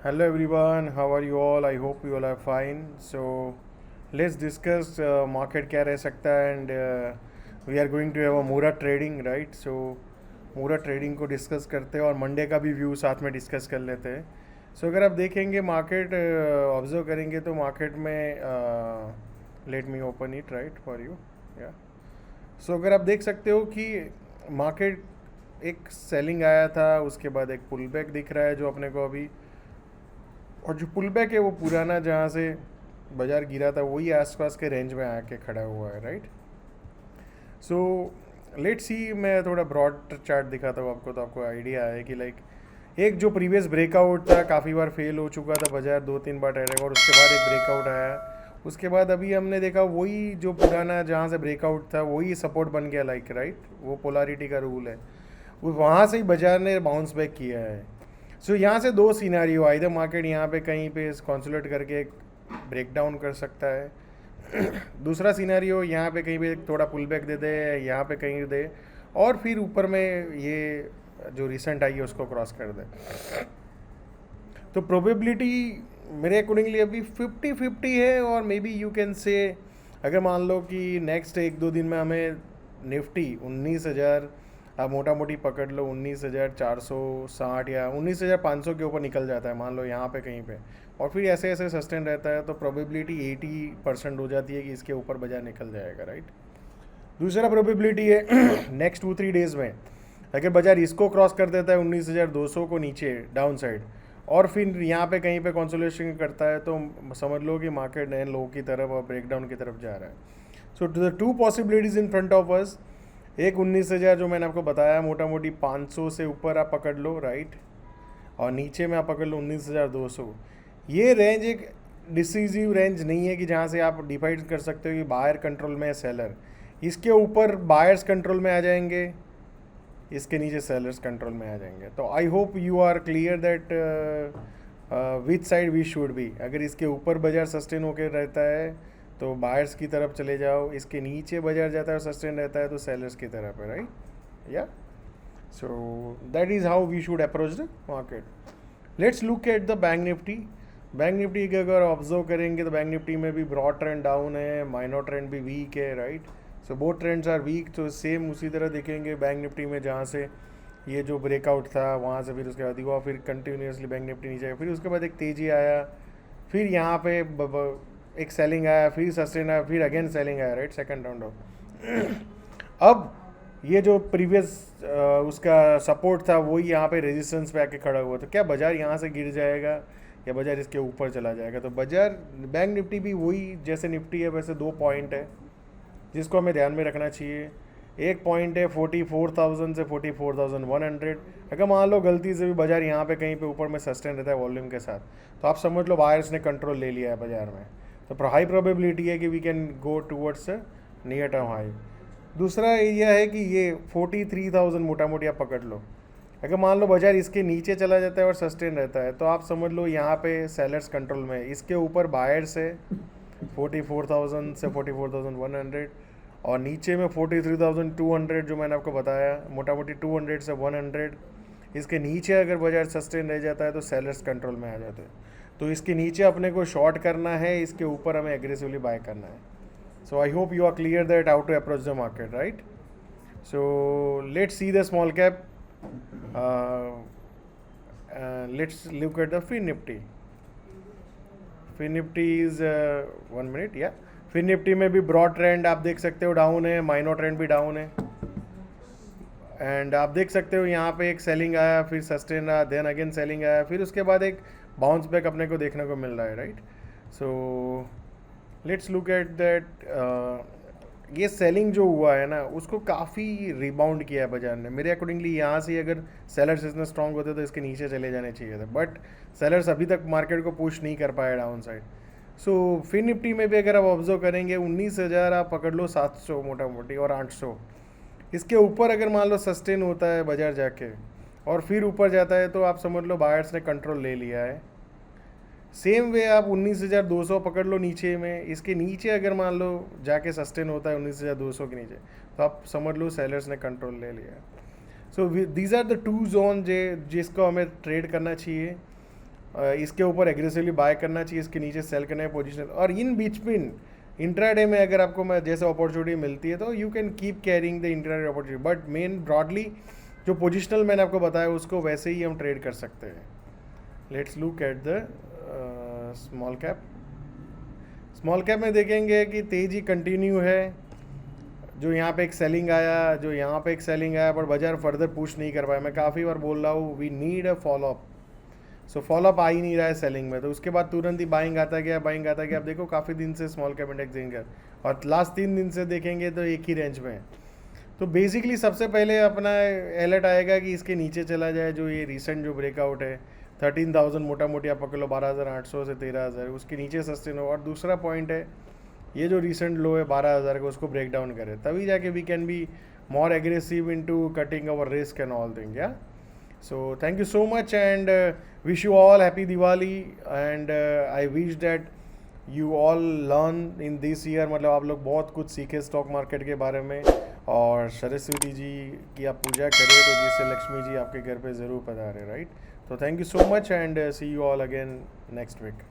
Hello everyone, how are you all? I hope you all are fine. So let's discuss market क्या रह सकता है and we are going to have a Mura trading, right? So Mura trading को discuss करते हैं और Monday का भी व्यू साथ में डिस्कस कर लेते हैं. सो अगर आप देखेंगे मार्केट ऑब्जर्व करेंगे तो मार्केट में let me open it right for you या. सो अगर आप देख सकते हो कि मार्केट एक सेलिंग आया था, उसके बाद एक पुल बैक दिख रहा है जो अपने को अभी, और जो पुल बैक है वो पुराना जहाँ से बाजार गिरा था वही आसपास के रेंज में आके खड़ा हुआ है राइट. सो लेट्स सी, मैं थोड़ा ब्रॉड चार्ट दिखाता हूँ आपको तो आपको आइडिया है कि लाइक एक जो प्रीवियस ब्रेकआउट था काफ़ी बार फेल हो चुका था बाजार, 2-3 बार ट्रेड और उसके बाद एक ब्रेकआउट आया. उसके बाद अभी हमने देखा वही जो पुराना जहाँ से ब्रेकआउट था वही सपोर्ट बन गया लाइक राइट. वो पोलारिटी का रूल है, वो वहाँ से ही बाजार ने बाउंस बैक किया है. सो यहाँ से दो सिनारियो, आइदर मार्केट यहाँ पे कहीं पे कंसोलिडेट करके एक ब्रेक डाउन कर सकता है दूसरा सिनारियो यहाँ पे कहीं पे थोड़ा पुल बैक दे दे, यहाँ पे कहीं दे और फिर ऊपर में ये जो रिसेंट आई है उसको क्रॉस कर दे. तो प्रोबेबिलिटी मेरे अकॉर्डिंगली अभी 50-50 है. और may be you can say अगर मान लो कि नेक्स्ट 1-2 दिन में हमें निफ्टी 19,000 आप मोटा मोटी पकड़ लो 19,460 या 19,500 के ऊपर निकल जाता है मान लो यहाँ पे कहीं पे, और फिर ऐसे ऐसे सस्टेन रहता है तो प्रोबेबिलिटी 80% हो जाती है कि इसके ऊपर बाजार निकल जाएगा राइट. दूसरा प्रोबेबिलिटी है नेक्स्ट 2-3 डेज़ में अगर बाजार इसको क्रॉस कर देता है 19,200 को नीचे डाउन साइड और फिर यहाँ पे कहीं पे कंसोलिडेशन करता है तो समझ लो कि मार्केट नए लो की तरफ और ब्रेकडाउन की तरफ जा रहा है. So the two possibilities in front of us, एक 19,000 जो मैंने आपको बताया मोटा मोटी 500 से ऊपर आप पकड़ लो राइट, और नीचे में आप पकड़ लो 19,200. ये रेंज एक डिसीजिव रेंज नहीं है कि जहाँ से आप डिफाइड कर सकते हो कि बायर कंट्रोल में है सेलर. इसके ऊपर बायर्स कंट्रोल में आ जाएंगे, इसके नीचे सेलर्स कंट्रोल में आ जाएंगे. तो I hope you are clear that which side we should be. अगर इसके ऊपर बाजार सस्टेन होकर रहता है तो बायर्स की तरफ चले जाओ, इसके नीचे बाजार जाता है और सस्टेन रहता है तो सेलर्स की तरफ है राइट. या so that is how we should approach the market. Let's look at the bank Nifty. Bank Nifty के अगर ऑब्जर्व करेंगे तो बैंक निफ्टी में भी ब्रॉड ट्रेंड डाउन है, माइनर ट्रेंड भी वीक है right. So both trends are weak. तो सेम उसी तरह देखेंगे बैंक निफ्टी में जहाँ से ये जो ब्रेकआउट था वहाँ से फिर उसके बाद हुआ, फिर कंटिन्यूसली बैंक निफ्टी नीचे आया, फिर उसके बाद एक तेज़ी आया, फिर यहाँ पे एक सेलिंग आया, फिर सस्टेन आया, फिर अगेन सेलिंग आया राइट सेकंड राउंड ऑफ अब ये जो प्रीवियस उसका सपोर्ट था वही यहाँ पे रेजिस्टेंस पे आके खड़ा हुआ. तो क्या बाजार यहाँ से गिर जाएगा या बाजार इसके ऊपर चला जाएगा. तो बाजार बैंक निफ्टी भी वही जैसे निफ्टी है वैसे 2 पॉइंट है जिसको हमें ध्यान में रखना चाहिए. एक पॉइंट है 44,000 से 44,100. अगर मान लो गलती से भी बाजार यहाँ पे कहीं पे ऊपर में सस्टेन रहता है वॉल्यूम के साथ तो आप समझ लो बायर्स ने कंट्रोल ले लिया है बाजार में. तो हाई प्रोबेबिलिटी है कि we can go towards near term high. दूसरा एरिया है कि ये 43,000 मोटा मोटी आप पकड़ लो. अगर मान लो बाजार इसके नीचे चला जाता है और सस्टेन रहता है तो आप समझ लो यहाँ पे सेलर्स कंट्रोल में है, इसके ऊपर बायर्स है 44,000 से 44,100 और नीचे में 43,200 जो मैंने आपको बताया मोटा मोटी 200 से 100. इसके नीचे अगर बाजार सस्टेन रह जाता है तो सेलर्स कंट्रोल में आ जाते हैं. तो इसके नीचे अपने को शॉर्ट करना है, इसके ऊपर हमें एग्रेसिवली बाय करना है. So I hope you are clear that how to approach the market right. So let's see the small cap. Let's look at the Fin Nifty. Fin Nifty is 1 minute या. Fin Nifty में भी broad trend आप देख सकते हो down है, minor trend भी down है, एंड आप देख सकते हो यहाँ पे एक सेलिंग आया, फिर सस्टेन रहा, देन अगेन सेलिंग आया, फिर उसके बाद एक बाउंस बैक अपने को देखने को मिल रहा है right. So let's look at that. ये सेलिंग जो हुआ है ना उसको काफ़ी रिबाउंड किया है बाजार ने. मेरे अकॉर्डिंगली यहाँ से अगर सेलर्स इतने स्ट्रॉन्ग होते तो इसके नीचे चले जाने चाहिए थे, बट सेलर्स अभी तक मार्केट को पुश नहीं कर पाए डाउन साइड. सो फिन निफ्टी में भी अगर आप ऑब्जर्व करेंगे 19,000 आप पकड़ लो 700 मोटा मोटी और 800. इसके ऊपर अगर मान लो सस्टेन होता है बाजार जाके और फिर ऊपर जाता है तो आप समझ लो बायर्स ने कंट्रोल ले लिया है. सेम वे आप 19,200 पकड़ लो नीचे में, इसके नीचे अगर मान लो जाके सस्टेन होता है 19,200 के नीचे तो आप समझ लो सेलर्स ने कंट्रोल ले लिया. So these are the two zone जिसको हमें ट्रेड करना चाहिए. इसके ऊपर एग्रेसिवली बाय करना चाहिए, इसके नीचे सेल करना है पोजिशन, और इन बीच में इंट्राडे में अगर आपको मैं जैसे अपॉर्चुनिटी मिलती है तो you can keep carrying the intraday opportunity, but main broadly जो पोजिशनल मैंने आपको बताया उसको वैसे ही हम ट्रेड कर सकते हैं. Let's look at the small cap. Small cap में देखेंगे कि तेजी कंटिन्यू है. जो यहाँ पे एक सेलिंग आया, जो यहाँ पे एक सेलिंग आया, पर बाजार फर्दर पुश नहीं कर पाया. मैं काफ़ी बार बोल रहा हूँ we need a follow up. So follow up आ ही नहीं रहा है सेलिंग में, तो उसके बाद तुरंत ही बाइंग आता गया, बाइंग आता गया. अब देखो काफ़ी दिन से स्मॉल कैप इंडेक्स देंगे और लास्ट 3 दिन से देखेंगे तो एक ही रेंज में है. तो बेसिकली सबसे पहले अपना अलर्ट आएगा कि इसके नीचे चला जाए. जो ये रिसेंट जो ब्रेकआउट है 13,000 मोटा मोटी आप पकड़ लो, 12,800 से 13,000 उसके नीचे सस्टेन हो. और दूसरा पॉइंट है ये जो रिसेंट लो है 12,000 का, उसको ब्रेक डाउन करे तभी जाके we can be more aggressive into cutting our risk and all things. Yeah, so thank you so much and wish you all happy Diwali and I wish that you all learn in this year. मतलब आप लोग बहुत कुछ सीखे stock market के बारे में, और सरस्वती जी की आप पूजा करें तो जिससे लक्ष्मी जी आपके घर पे ज़रूर पधारे. राइट. तो thank you so much and see you all again next week.